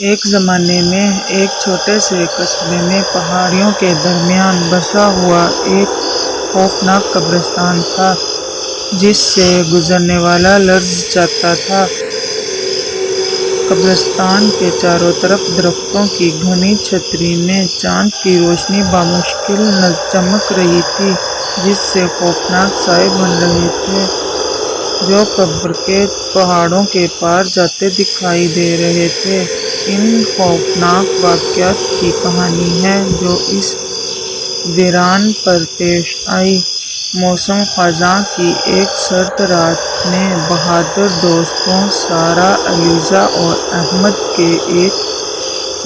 ایک زمانے میں ایک چھوٹے سے قصبے میں پہاڑیوں کے درمیان بسا ہوا ایک خوفناک قبرستان تھا جس سے گزرنے والا لرز جاتا تھا۔ قبرستان کے چاروں طرف درختوں کی گھنی چھتری میں چاند کی روشنی بامشکل چمک رہی تھی، جس سے خوفناک سائے بن رہے تھے جو قبر کے پہاڑوں کے پار جاتے دکھائی دے رہے تھے۔ ان خوفناک واقعات کی کہانی ہے جو اس ویران پر پیش آئی۔ موسم خزاں کی ایک سرد رات میں بہادر دوستوں سارہ، علیزہ اور احمد کے ایک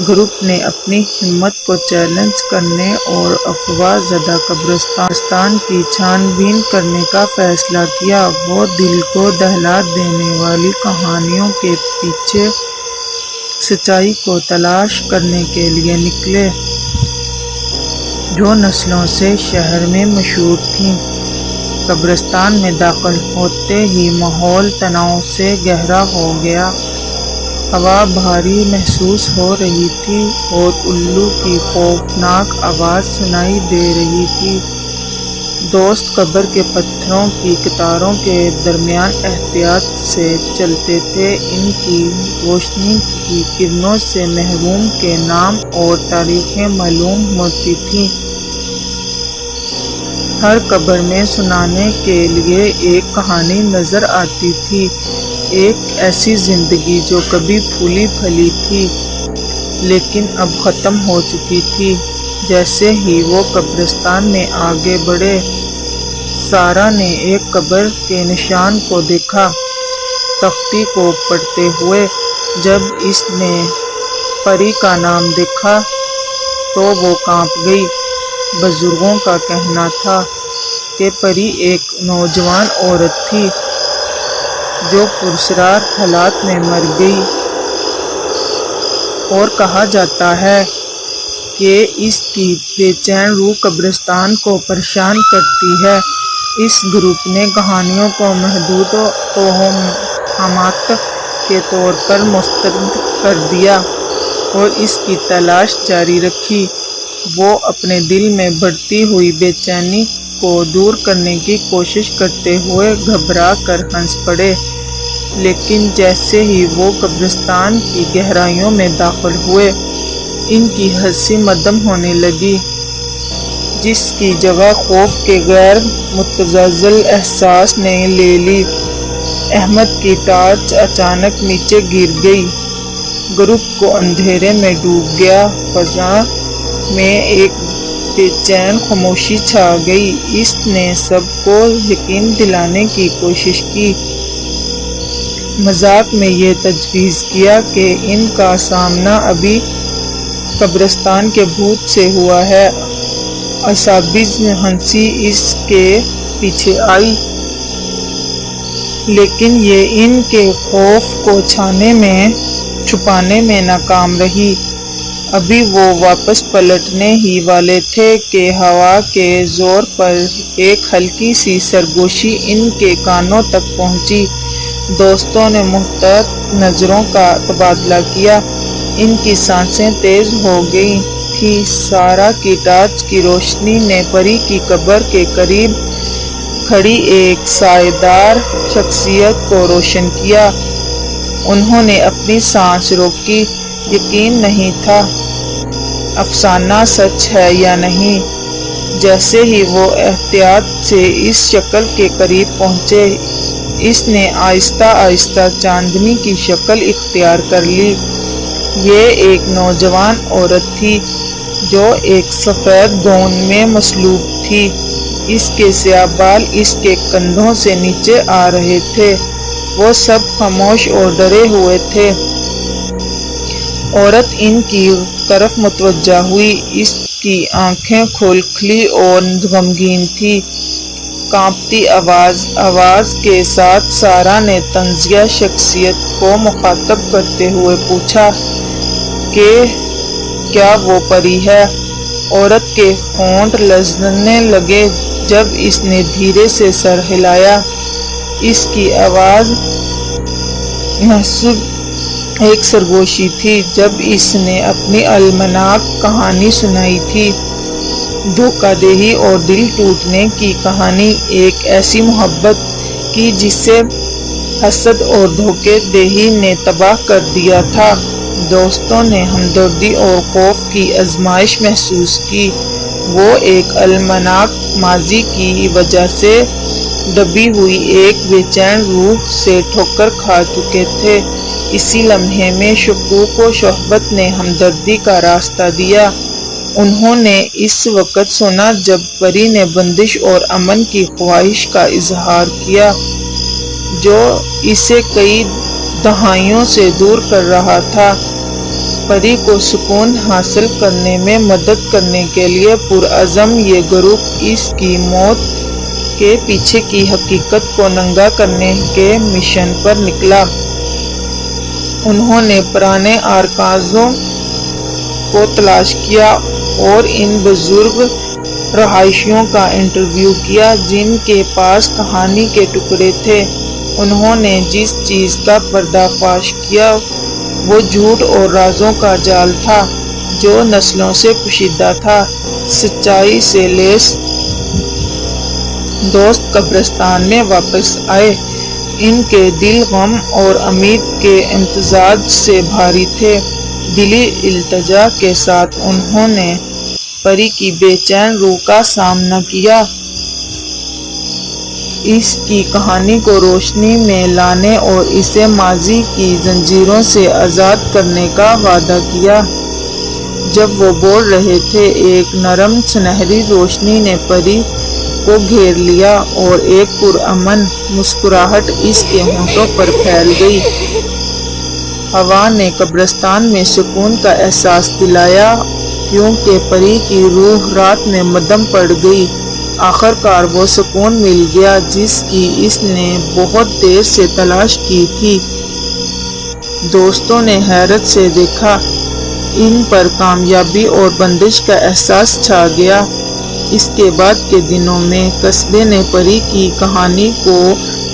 گروپ نے اپنی ہمت کو چیلنج کرنے اور افواہ زدہ قبرستان کی چھان بین کرنے کا فیصلہ کیا۔ وہ دل کو دہلا دینے والی کہانیوں کے پیچھے سچائی کو تلاش کرنے کے لیے نکلے جو نسلوں سے شہر میں مشہور تھیں۔ قبرستان میں داخل ہوتے ہی ماحول تناؤ سے گہرا ہو گیا۔ ہوا بھاری محسوس ہو رہی تھی اور الو کی خوفناک آواز سنائی دے رہی تھی۔ دوست قبر کے پتھروں کی قطاروں کے درمیان احتیاط سے چلتے تھے۔ ان کی روشنی کی کرنوں سے مرحوم کے نام اور تاریخیں معلوم ہوتی تھیں۔ ہر قبر میں سنانے کے لیے ایک کہانی نظر آتی تھی، ایک ایسی زندگی جو کبھی پھولی پھلی تھی لیکن اب ختم ہو چکی تھی۔ جیسے ہی وہ قبرستان میں آگے بڑھے، سارہ نے ایک قبر کے نشان کو دیکھا۔ تختی کو پڑھتے ہوئے جب اس نے پری کا نام دیکھا تو وہ کانپ گئی۔ بزرگوں کا کہنا تھا کہ پری ایک نوجوان عورت تھی جو پراسرار حالات میں مر گئی، اور کہا جاتا ہے کہ اس کی بے چین روح قبرستان کو پریشان کرتی ہے۔ اس گروپ نے کہانیوں کو محدود توہمات کے طور پر مسترد کر دیا اور اس کی تلاش جاری رکھی۔ وہ اپنے دل میں بڑھتی ہوئی بے چینی کو دور کرنے کی کوشش کرتے ہوئے گھبرا کر ہنس پڑے، لیکن جیسے ہی وہ قبرستان کی گہرائیوں میں داخل ہوئے، ان کی ہنسی مدھم ہونے لگی، جس کی جگہ خوف کے غیر متزلزل احساس نے لے لی۔ احمد کی ٹارچ اچانک نیچے گر گئی۔ گروپ کو اندھیرے میں ڈوب گیا۔ فضا میں ایک بے چین خاموشی چھا گئی۔ اس نے سب کو یقین دلانے کی کوشش کی، مذاق میں یہ تجویز کیا کہ ان کا سامنا ابھی قبرستان کے بھوت سے ہوا ہے۔ اساتذہ ہنسی اس کے پیچھے آئی، لیکن یہ ان کے خوف کو چھپانے میں ناکام رہی۔ ابھی وہ واپس پلٹنے ہی والے تھے کہ ہوا کے زور پر ایک ہلکی سی سرگوشی ان کے کانوں تک پہنچی۔ دوستوں نے محتاط نظروں کا تبادلہ کیا۔ ان کی سانسیں تیز ہو گئی تھیں۔ سارہ کی ٹارچ کی روشنی نے پری کی قبر کے قریب کھڑی ایک سایہ دار شخصیت کو روشن کیا۔ انہوں نے اپنی سانس روکی۔ یقین نہیں تھا افسانہ سچ ہے یا نہیں۔ جیسے ہی وہ احتیاط سے اس شکل کے قریب پہنچے، اس نے آہستہ آہستہ چاندنی کی شکل اختیار کر لی۔ یہ ایک نوجوان عورت تھی جو ایک سفید گاؤن میں مصلوب تھی۔ اس کے سیاہ بال اس کے کندھوں سے نیچے آ رہے تھے۔ وہ سب خاموش اور ڈرے ہوئے تھے۔ عورت ان کی طرف متوجہ ہوئی۔ اس کی آنکھیں کھلی اور غمگین تھیں۔ کانپتی آواز کے ساتھ سارہ نے طنزیہ شخصیت کو مخاطب کرتے ہوئے پوچھا کہ کیا وہ پری ہے؟ عورت کے ہونٹ لرزنے لگے جب اس نے دھیرے سے سر ہلایا۔ اس کی آواز ایک سرگوشی تھی جب اس نے اپنی المناک کہانی سنائی تھی۔ دھوکہ دہی اور دل ٹوٹنے کی کہانی، ایک ایسی محبت کی جسے حسد اور دھوکہ دہی نے تباہ کر دیا تھا۔ دوستوں نے ہمدردی اور خوف کی آزمائش محسوس کی۔ وہ ایک المناک ماضی کی وجہ سے دبی ہوئی ایک بے چین روح سے ٹھوکر کھا چکے تھے۔ اسی لمحے میں شکوک و شبہت نے ہمدردی کا راستہ دیا۔ انہوں نے اس وقت سنا جب پری نے بندش اور امن کی خواہش کا اظہار کیا جو اسے کئی دہائیوں سے دور کر رہا تھا۔ پری کو سکون حاصل کرنے میں مدد کرنے کے لیے پرعزم یہ گروپ اس کی موت کے پیچھے کی حقیقت کو ننگا کرنے کے مشن پر نکلا۔ انہوں نے پرانے ارکازوں کو تلاش کیا اور ان بزرگ رہائشیوں کا انٹرویو کیا جن کے پاس کہانی کے ٹکڑے تھے۔ انہوں نے جس چیز کا پردہ فاش کیا وہ جھوٹ اور رازوں کا جال تھا جو نسلوں سے پوشیدہ تھا۔ سچائی سے لیس دوست قبرستان میں واپس آئے۔ ان کے دل غم اور امید کے امتزاج سے بھاری تھے۔ دلی التجا کے ساتھ انہوں نے پری کی بے چین روح کا سامنا کیا، اس کی کہانی کو روشنی میں لانے اور اسے ماضی کی زنجیروں سے آزاد کرنے کا وعدہ کیا۔ جب وہ بول رہے تھے، ایک نرم سنہری روشنی نے پری کو گھیر لیا اور ایک پرامن مسکراہٹ اس کے ہونٹوں پر پھیل گئی۔ ہوا نے قبرستان میں سکون کا احساس دلایا کیونکہ پری کی روح رات میں مدھم پڑ گئی۔ آخر کار وہ سکون مل گیا جس کی اس نے بہت دیر سے تلاش کی تھی۔ دوستوں نے حیرت سے دیکھا۔ ان پر کامیابی اور بندش کا احساس چھا گیا۔ اس کے بعد کے دنوں میں قصبے نے پری کی کہانی کو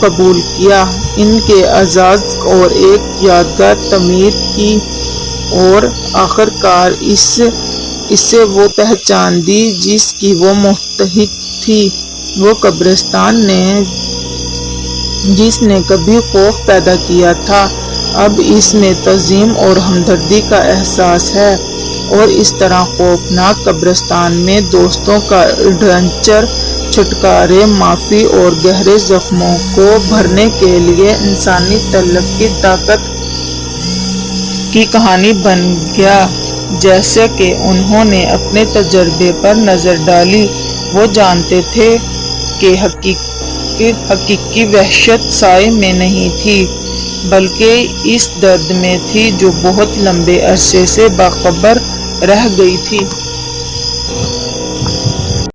قبول کیا، ان کے اعزاز اور ایک یادگار تعمیر کی اور آخر کار اسے وہ پہچان دی جس کی وہ مستحق تھی۔ وہ قبرستان جس نے کبھی خوف پیدا کیا تھا اب اس میں تعظیم اور ہمدردی کا احساس ہے، اور اس طرح خوفناک قبرستان میں دوستوں کا ایڈونچر، چھٹکارے، معافی اور گہرے زخموں کو بھرنے کے لیے انسانی طلب کی طاقت کی کہانی بن گیا۔ جیسا کہ انہوں نے اپنے تجربے پر نظر ڈالی، وہ جانتے تھے کہ حقیقی وحشت سائے میں نہیں تھی بلکہ اس درد میں تھی جو بہت لمبے عرصے سے باخبر رہ گئی تھی۔